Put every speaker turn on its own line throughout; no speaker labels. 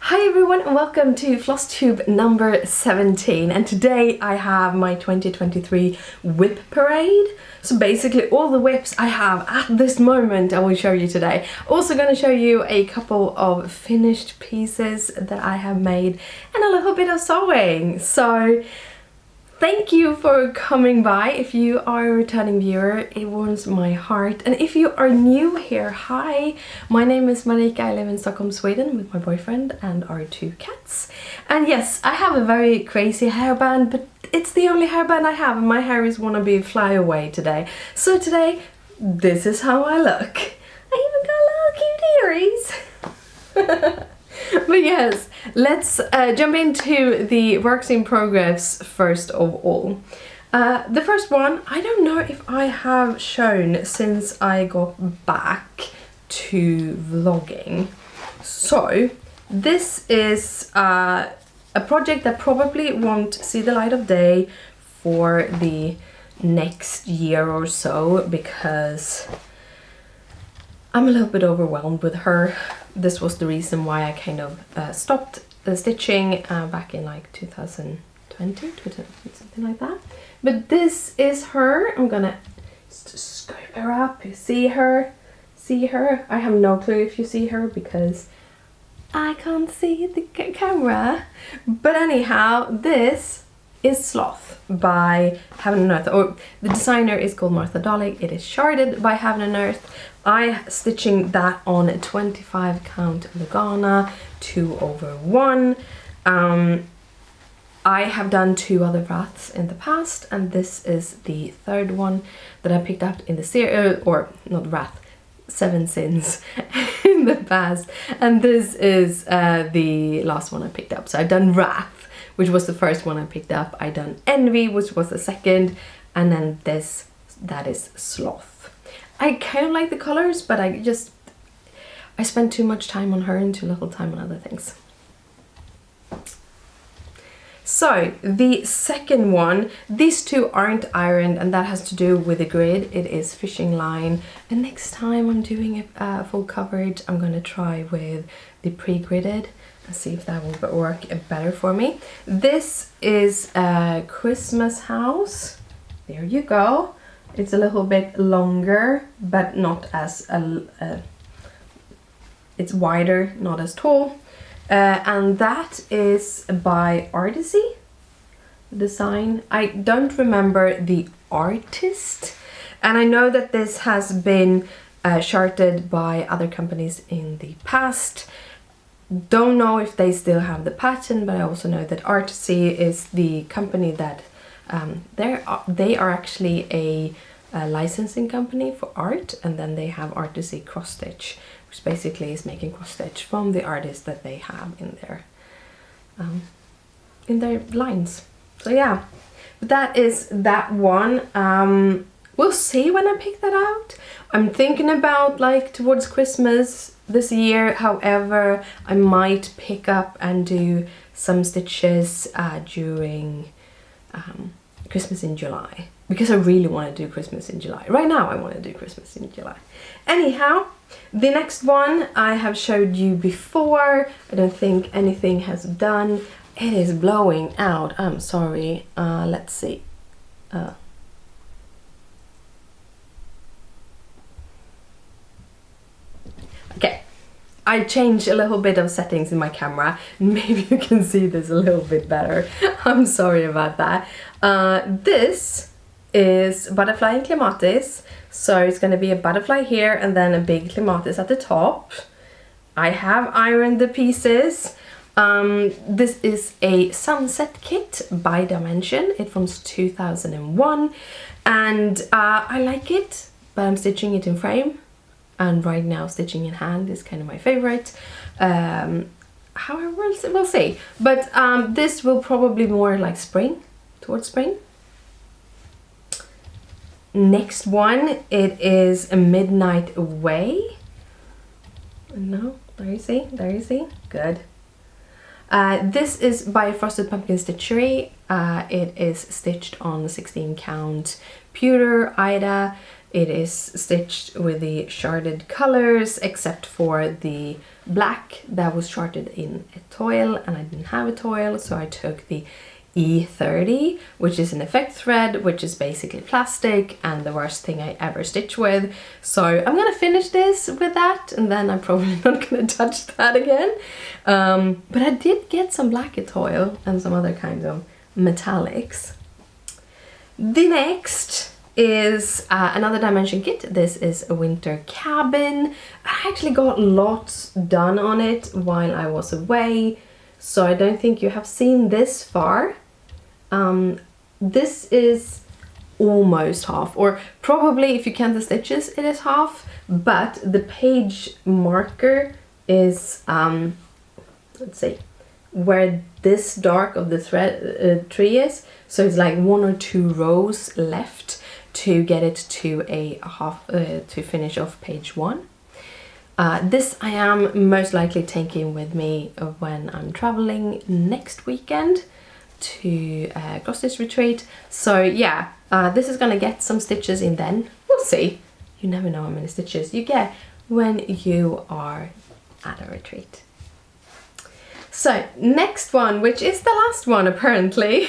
Hi everyone and welcome to Flosstube number 17, and today I have my 2023 WIP Parade. So basically all the WIPs I have at this moment I will show you today. Also going to show you a couple of finished pieces that I have made and a little bit of sewing. So thank you for coming by. If you are a returning viewer, it warms my heart. And if you are new here, hi, my name is Marika. I live in Stockholm, Sweden with my boyfriend and our 2 cats. And yes, I have a very crazy hairband, but it's the only hairband I have and my hair is wanna be fly away today. So today, this is how I look. I even got little cute earrings. But yes, let's jump into the works in progress first of all. The first one, I don't know if I have shown since I got back to vlogging. So this is a project that probably won't see the light of day for the next year or so because I'm a little bit overwhelmed with her. This was the reason why I kind of stopped stitching back in like 2020, something like that. But this is her. I'm gonna scoop her up. You see her? See her? I have no clue if you see her because I can't see the camera. But anyhow, this is Sloth by Heaven and Earth, or the designer is called Marta Dahlig. It is sharded by Heaven and Earth. I stitching that on a 25 count Lugana 2/1. I have done 2 other wraths in the past, and this is the 3rd one that I picked up in the series, or not wrath, 7 sins in the past, and this is the last one I picked up. So I've done wrath, which was the first one I picked up. I done envy, which was the second, and then this, that is Sloth. I kind of like the colors, but I spent too much time on her and too little time on other things. So the second one, these 2 aren't ironed, and that has to do with the grid. It is fishing line, and next time I'm doing a full coverage, I'm gonna try with the pre-gridded and see if that will work better for me. This is a Christmas house. There you go. It's a little bit longer, but not as it's wider, not as tall. And that is by Artecy Design. I don't remember the artist, and I know that this has been charted by other companies in the past. Don't know if they still have the patent, but I also know that Artecy is the company that they are actually a licensing company for art, and then they have Artecy Cross Stitch, which basically is making cross stitch from the artists that they have in their lines. So yeah, but that is that one. We'll see when I pick that out. I'm thinking about like towards Christmas this year. However, I might pick up and do some stitches during Christmas in July, because I really want to do Christmas in July. Right now I want to do Christmas in July. Anyhow, the next one I have showed you before. I don't think anything has done. It is blowing out. I'm sorry. Let's see. Okay. I changed a little bit of settings in my camera. Maybe you can see this a little bit better. I'm sorry about that. This is butterfly and clematis. So it's going to be a butterfly here and then a big clematis at the top. I have ironed the pieces. This is a sunset kit by Dimension. It's from 2001. And I like it, but I'm stitching it in frame. And right now stitching in hand is kind of my favorite. However, we'll see. But this will probably more like spring, towards spring. Next one, it is a Midnight Away. No, there you see, good. This is by Frosted Pumpkin Stitchery. It is stitched on 16 count pewter Aida. It is stitched with the sharded colors, except for the black that was sharded in a toil, and I didn't have a toil, so I took the E30, which is an effect thread, which is basically plastic and the worst thing I ever stitch with. So I'm gonna finish this with that, and then I'm probably not gonna touch that again. But I did get some black toil and some other kinds of metallics. The next is another dimension kit. This is a winter cabin. I actually got lots done on it while I was away, so I don't think you have seen this far. This is almost half, or probably if you count the stitches it is half, but the page marker is let's see, where this dark of the thread tree is, so it's like 1 or 2 rows left to get it to a half, to finish off page 1. This I am most likely taking with me when I'm traveling next weekend to cross stitch retreat. So yeah, this is gonna get some stitches in then. We'll see. You never know how many stitches you get when you are at a retreat. So next one, which is the last one apparently,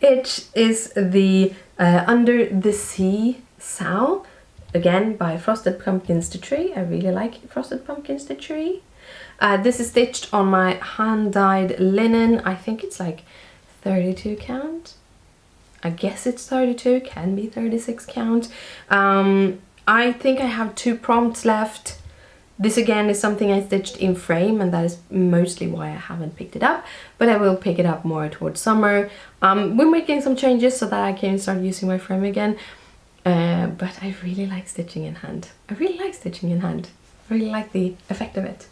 it is the Under the Sea Sal, again by Frosted Pumpkin Stitchery. I really like Frosted Pumpkin Stitchery. This is stitched on my hand-dyed linen. I think it's like 32 count. I guess it's 32, can be 36 count. I think I have 2 prompts left. This again is something I stitched in frame, and that is mostly why I haven't picked it up, but I will pick it up more towards summer. We're making some changes so that I can start using my frame again, but I really like stitching in hand. I really like stitching in hand. I really like the effect of it.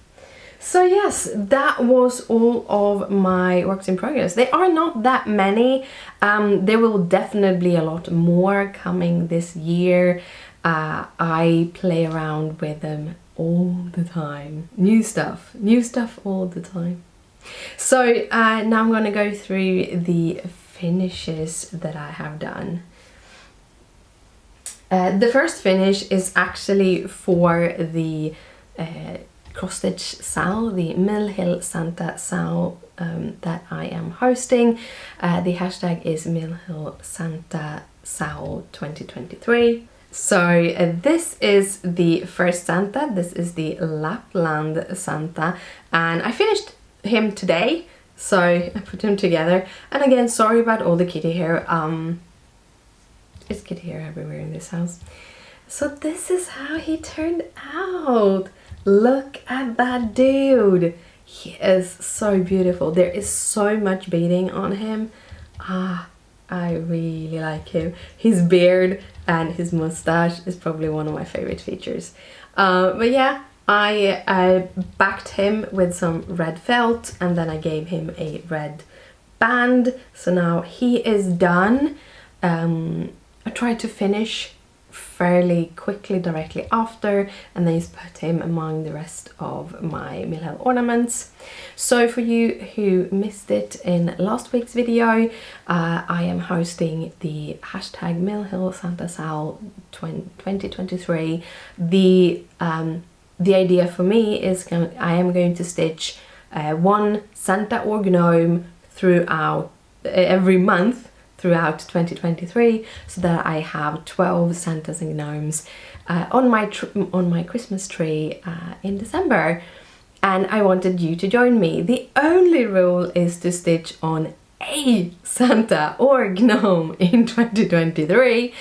So yes, that was all of my works in progress. They are not that many. There will definitely be a lot more coming this year. I play around with them all the time. New stuff all the time. So now I'm going to go through the finishes that I have done. The first finish is actually for the cross stitch Sal, the Mill Hill Santa Sal that I am hosting. The hashtag is Mill Hill Santa Sal 2023. So this is the first Santa. This is the Lapland Santa, and I finished him today, so I put him together. And again, sorry about all the kitty hair. It's kitty hair everywhere in this house. So this is how he turned out. Look at that dude. He is so beautiful. There is so much beading on him. I really like him. His beard and his mustache is probably one of my favorite features. But yeah, I backed him with some red felt, and then I gave him a red band. So now he is done. I tried to finish fairly quickly directly after, and then just put him among the rest of my Mill Hill ornaments. So for you who missed it in last week's video, I am hosting the hashtag Mill Hill Santa Sal 2023. The idea for me is I am going to stitch one Santa or gnome throughout every month throughout 2023, so that I have 12 Santas and gnomes on my Christmas tree in December. And I wanted you to join me. The only rule is to stitch on a Santa or gnome in 2023.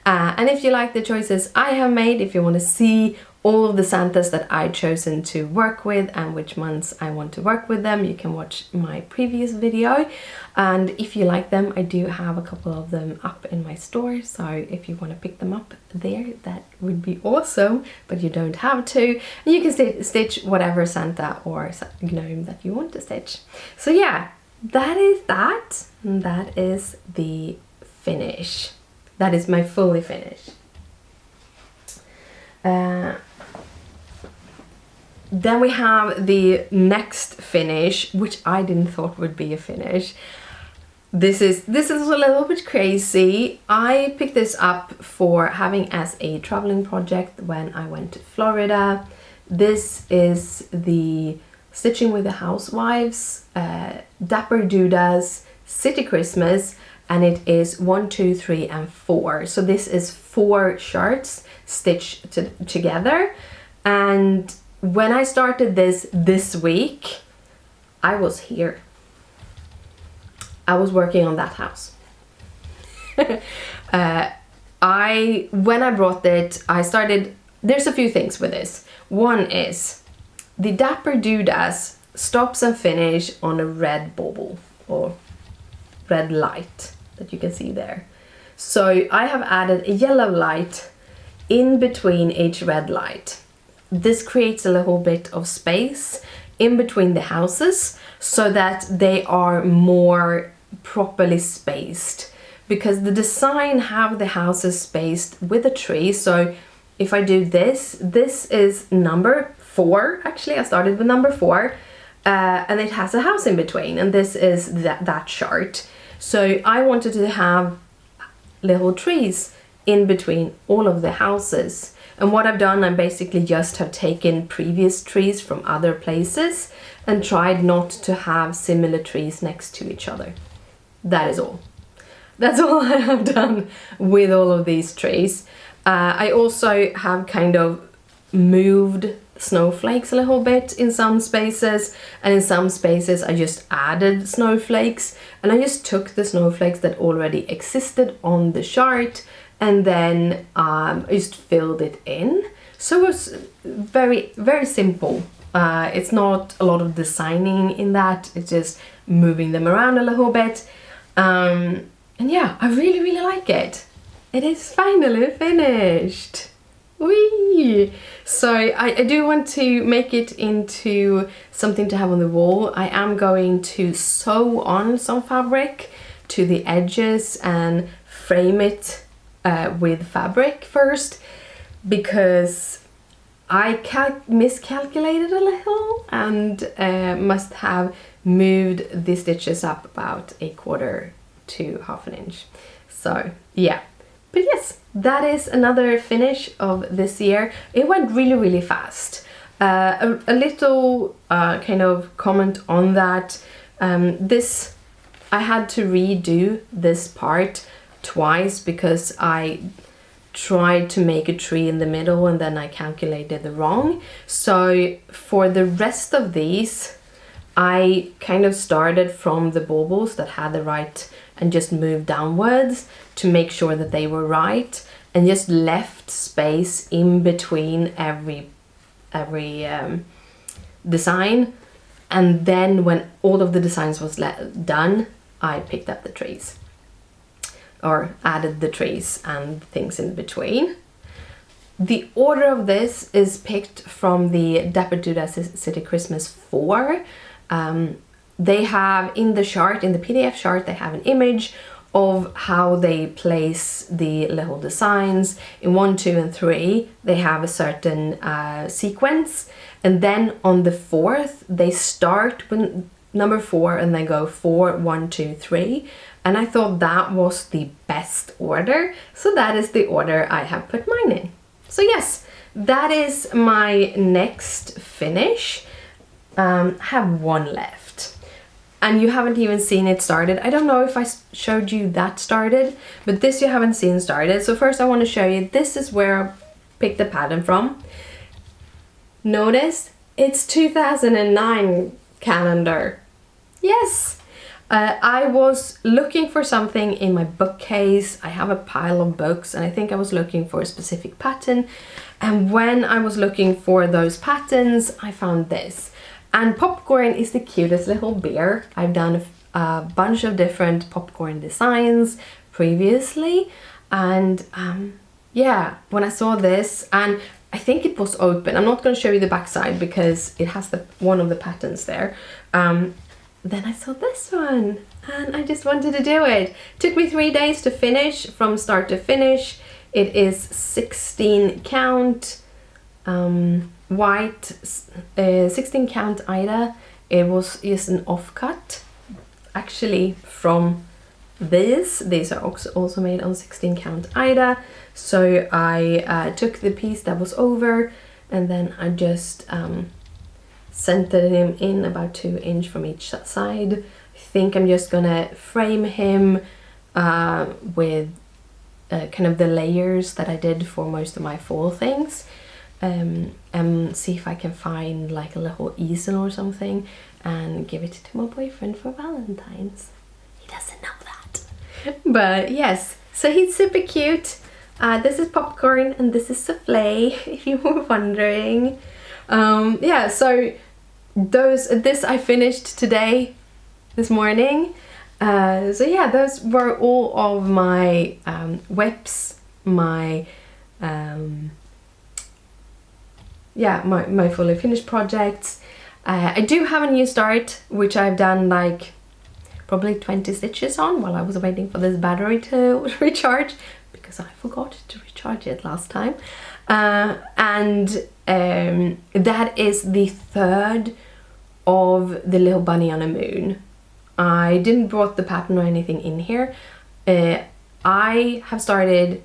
And if you like the choices I have made, if you want to see all of the Santas that I've chosen to work with and which months I want to work with them, you can watch my previous video. And if you like them, I do have a couple of them up in my store, so if you want to pick them up there, that would be awesome, but you don't have to. And you can stitch whatever Santa or gnome that you want to stitch. So yeah, that is that, and that is the finish. That is my fully finish. Then we have the next finish, which I didn't thought would be a finish. This is a little bit crazy. I picked this up for having as a traveling project when I went to Florida. This is the Stitching with the Housewives, Dapper Dudas, City Christmas, and it is 1, 2, 3, and 4. So this is 4 shirts stitched together. And when I started this week, I was here. I was working on that house. When I brought it, I started, there's a few things with this. One is the Dapper Dudas stops and finish on a red bauble or red light that you can see there. So I have added a yellow light in between each red light. This creates a little bit of space in between the houses so that they are more properly spaced, because the design have the houses spaced with a tree. So if I do this is number 4, actually I started with number 4, and it has a house in between, and this is that chart. So I wanted to have little trees in between all of the houses. And what I've done, I basically just have taken previous trees from other places and tried not to have similar trees next to each other. That is all. That's all I have done with all of these trees. I also have kind of moved snowflakes a little bit in some spaces, and in some spaces I just added snowflakes, and I just took the snowflakes that already existed on the chart and then I just filled it in. So it was very, very simple. It's not a lot of designing in that, it's just moving them around a little bit. And yeah, I really, really like it. It is finally finished. Whee! So I do want to make it into something to have on the wall. I am going to sew on some fabric to the edges and frame it with fabric first, because I miscalculated a little and must have moved the stitches up about 1/4 to 1/2 inch. So yeah, but yes, that is another finish of this year. It went really, really fast. A little kind of comment on that. I had to redo this part twice because I tried to make a tree in the middle and then I calculated it wrong. So for the rest of these, I kind of started from the baubles that had the right and just moved downwards to make sure that they were right, and just left space in between every design. And then when all of the designs was done, I picked up the trees, or added the trees and things in between. The order of this is picked from the Dapper Dudas City Christmas 4. They have in the chart, in the PDF chart, they have an image of how they place the little designs. In 1, 2, and 3, they have a certain sequence. And then on the 4th, they start with number 4 and they go 4, 1, 2, 3. And I thought that was the best order. So that is the order I have put mine in. So yes, that is my next finish. I have one left. And you haven't even seen it started. I don't know if I showed you that started, but this you haven't seen started. So first I want to show you, this is where I picked the pattern from. Notice it's 2009 calendar. Yes! I was looking for something in my bookcase. I have a pile of books and I think I was looking for a specific pattern. And when I was looking for those patterns, I found this. And popcorn is the cutest little bear. I've done a bunch of different popcorn designs previously. And yeah, when I saw this, and I think it was open. I'm not going to show you the backside because it has one of the patterns there. Then I saw this one and I just wanted to do it. Took me 3 days to finish, from start to finish. It is 16 count white, 16 count Aida. It was just an offcut, actually from These are also made on 16 count Aida. So I took the piece that was over, and then I just centered him in about 2 inches from each side. I think I'm just gonna frame him with kind of the layers that I did for most of my fall things, and see if I can find like a little easel or something and give it to my boyfriend for Valentine's. He doesn't know that. But yes, so he's super cute. This is popcorn and this is souffle, if you were wondering. Yeah, so this I finished today, this morning. So yeah, those were all of my WIPs, my my fully finished projects. I do have a new start, which I've done like probably 20 stitches on while I was waiting for this battery to recharge, because I forgot to recharge it last time. And that is the third of the little bunny on a moon. I didn't brought the pattern or anything in here. I have started,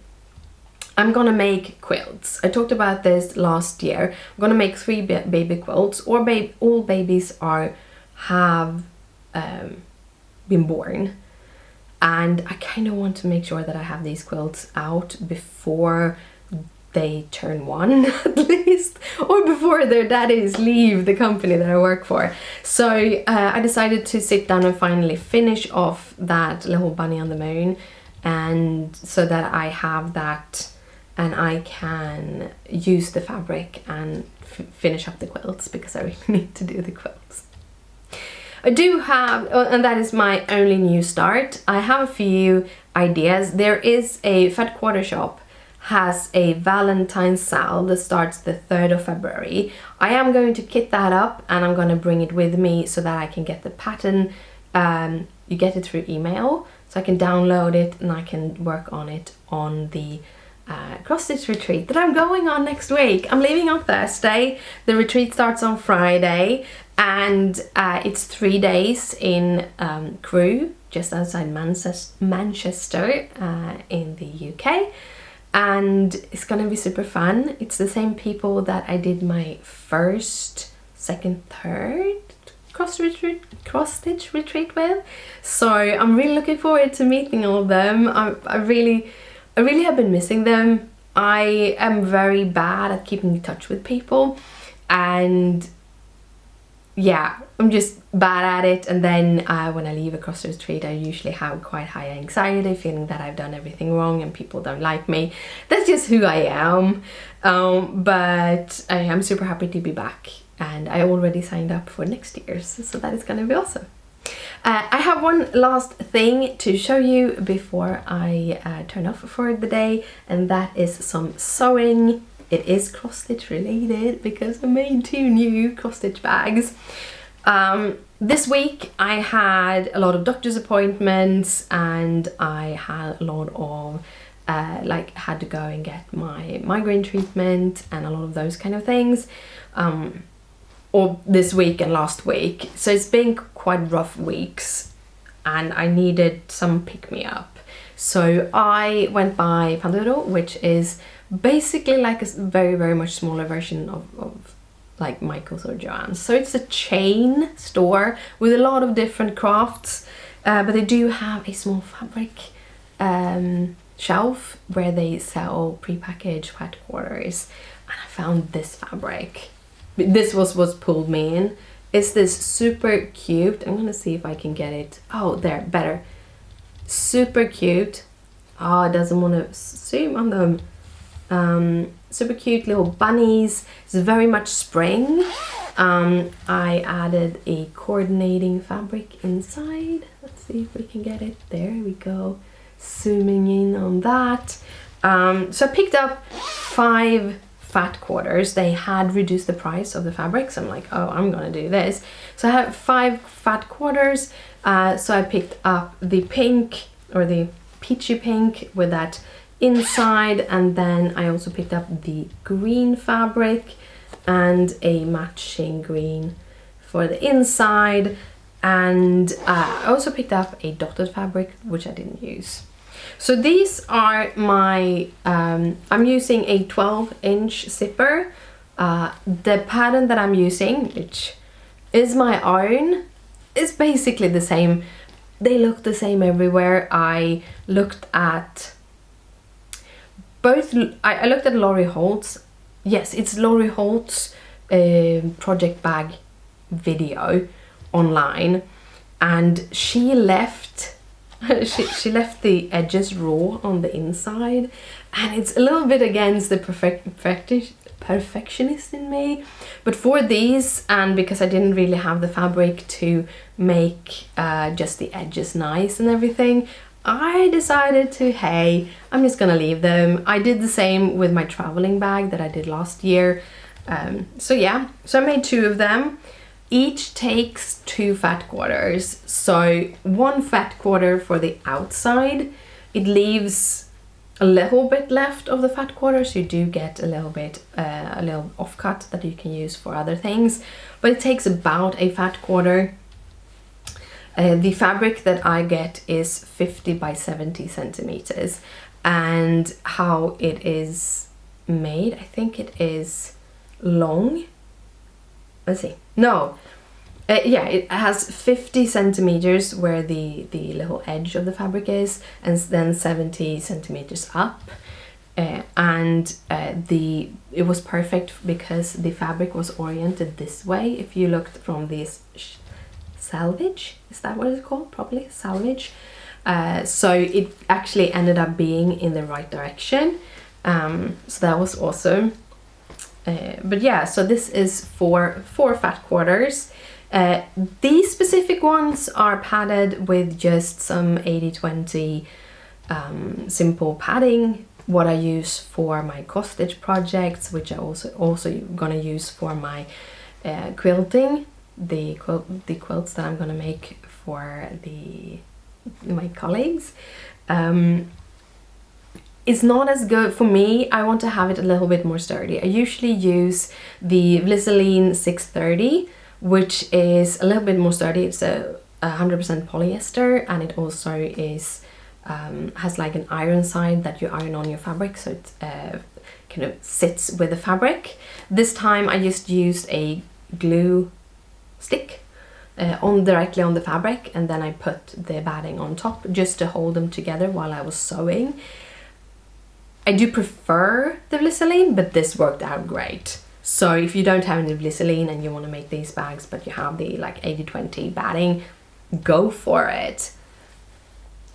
I'm gonna make quilts. I talked about this last year. I'm gonna make 3 baby quilts, or all babies have been born. And I kind of want to make sure that I have these quilts out before they turn 1 at least, or before their daddies leave the company that I work for. So I decided to sit down and finally finish off that little bunny on the moon, and so that I have that and I can use the fabric and finish up the quilts, because I really need to do the quilts. I do have, and that is my only new start, I have a few ideas. There is a Fat Quarter shop has a Valentine sale that starts the 3rd of February. I am going to kit that up and I'm going to bring it with me so that I can get the pattern. You get it through email, so I can download it and I can work on it on the cross stitch retreat that I'm going on next week. I'm leaving on Thursday. The retreat starts on Friday, and it's 3 days in Crewe, just outside Manchester in the UK. And it's gonna be super fun. It's the same people that I did my first, second, third cross stitch retreat with. So I'm really looking forward to meeting all of them. I really have been missing them. I am very bad at keeping in touch with people, and yeah, I'm just bad at it. And then when I leave a cross retreat, I usually have quite high anxiety, feeling that I've done everything wrong and people don't like me. That's just who I am. But I am super happy to be back, and I already signed up for next year's, so that is gonna be awesome. I have one last thing to show you before I turn off for the day, and that is some sewing. It is cross stitch related because I made 2 new cross stitch bags. This week I had a lot of doctor's appointments, and I had a lot of had to go and get my migraine treatment and a lot of those kind of things. Or this week and last week, so it's been quite rough weeks and I needed some pick-me-up. So I went by Panduro, which is basically like a very much smaller version of like Michael's or Joann's. So it's a chain store with a lot of different crafts, but they do have a small fabric shelf where they sell prepackaged fat quarters, and I found this fabric. This was what pulled me in. It's this super cute, I'm gonna see if I can get it. Oh, there, better. Super cute. Oh, it doesn't want to zoom on them. Super cute little bunnies. It's very much spring. I added a coordinating fabric inside. Let's see if we can get it. There we go. Zooming in on that. So I picked up 5 fat quarters. They had reduced the price of the fabric, so I'm like, oh, I'm gonna do this. So I have 5 fat quarters. So I picked up the pink, or the peachy pink with that inside, and then I also picked up the green fabric and a matching green for the inside. and I also picked up a dotted fabric, which I didn't use. So these are my, I'm using a 12-inch zipper. The pattern that I'm using, which is my own, is basically the same. They look the same everywhere. I looked at both, I looked at Lori Holt's, yes, it's Lori Holt's project bag video online, and she left she left the edges raw on the inside, and it's a little bit against the perfectionist in me. But for these, and because I didn't really have the fabric to make just the edges nice and everything, I decided to, hey, I'm just gonna leave them. I did the same with my traveling bag that I did last year. So yeah, so I made 2 of them. Each takes 2 fat quarters. So 1 fat quarter for the outside. It leaves a little bit left of the fat quarter, so you do get a little bit, a little offcut that you can use for other things. But it takes about a fat quarter. The fabric that I get is 50 by 70 centimeters, and how it is made, I think it is long. Let's see. No, yeah, it has 50 centimeters where the little edge of the fabric is, and then 70 centimeters up. And it was perfect because the fabric was oriented this way. If you looked from this salvage, is that what it's called? Probably salvage. So it actually ended up being in the right direction. So that was awesome. But yeah, so this is for 4 fat quarters. These specific ones are padded with just some 80-20 simple padding, what I use for my cross stitch projects, which I also gonna use for my quilting, the quilts that I'm gonna make for my colleagues. It's not as good for me. I want to have it a little bit more sturdy. I usually use the Vliseline 630, which is a little bit more sturdy. It's a 100% polyester, and it also is has like an iron side that you iron on your fabric, so it kind of sits with the fabric. This time I just used a glue stick directly on the fabric, and then I put the batting on top just to hold them together while I was sewing. I do prefer the Vliseline, but this worked out great. So if you don't have any Vliseline and you want to make these bags, but you have the like 80-20 batting, go for it.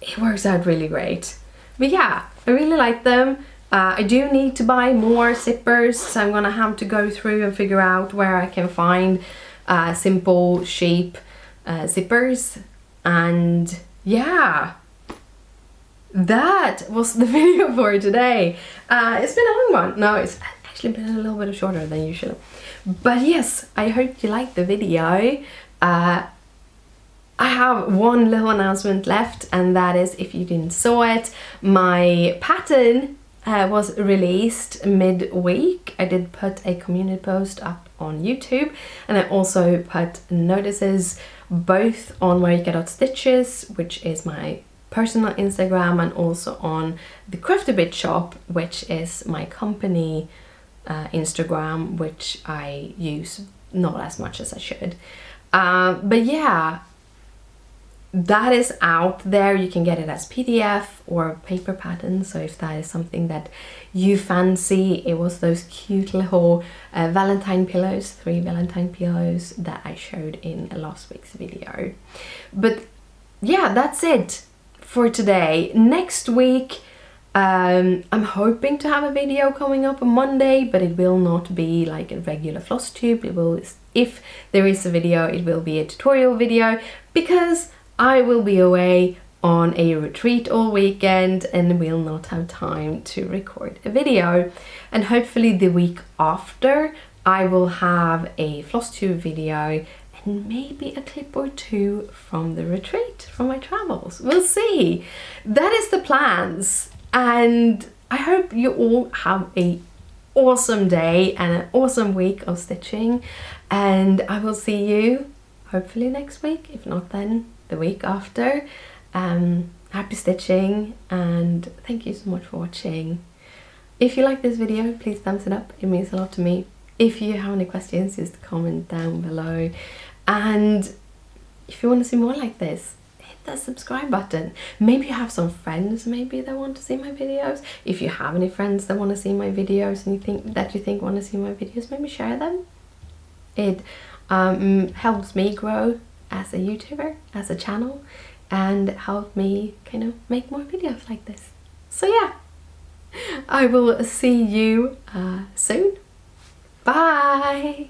It works out really great. But yeah, I really like them. I do need to buy more zippers, so I'm gonna have to go through and figure out where I can find simple, cheap zippers. And yeah, that was the video for today. It's been a long one. No, it's actually been a little bit shorter than usual. But yes, I hope you liked the video. I have one little announcement left, and that is, if you didn't saw it, my pattern was released mid-week. I did put a community post up on YouTube, and I also put notices both on marika.stitches, which is my personal Instagram, and also on the Crafty Bit shop, which is my company Instagram, which I use not as much as I should. But yeah, that is out there. You can get it as PDF or paper pattern, so if that is something that you fancy. It was those cute little Valentine pillows, 3 Valentine pillows that I showed in last week's video. But yeah, that's it for today. Next week I'm hoping to have a video coming up on Monday, but it will not be like a regular Flosstube. It will, if there is a video, it will be a tutorial video, because I will be away on a retreat all weekend and will not have time to record a video. And hopefully the week after I will have a Flosstube video and maybe a clip or 2 from the retreat, from my travels. We'll see. That is the plans, and I hope you all have a awesome day and an awesome week of stitching, and I will see you hopefully next week, if not then the week after. Happy stitching, and thank you so much for watching. If you like this video, please thumbs it up, it means a lot to me. If you have any questions, just comment down below, and if you want to see more like this, hit that subscribe button. Maybe you have some friends maybe that want to see my videos. If you have any friends that want to see my videos and you think want to see my videos, maybe share them. It helps me grow as a YouTuber, as a channel, and help me kind of make more videos like this. So yeah, I will see you soon. Bye!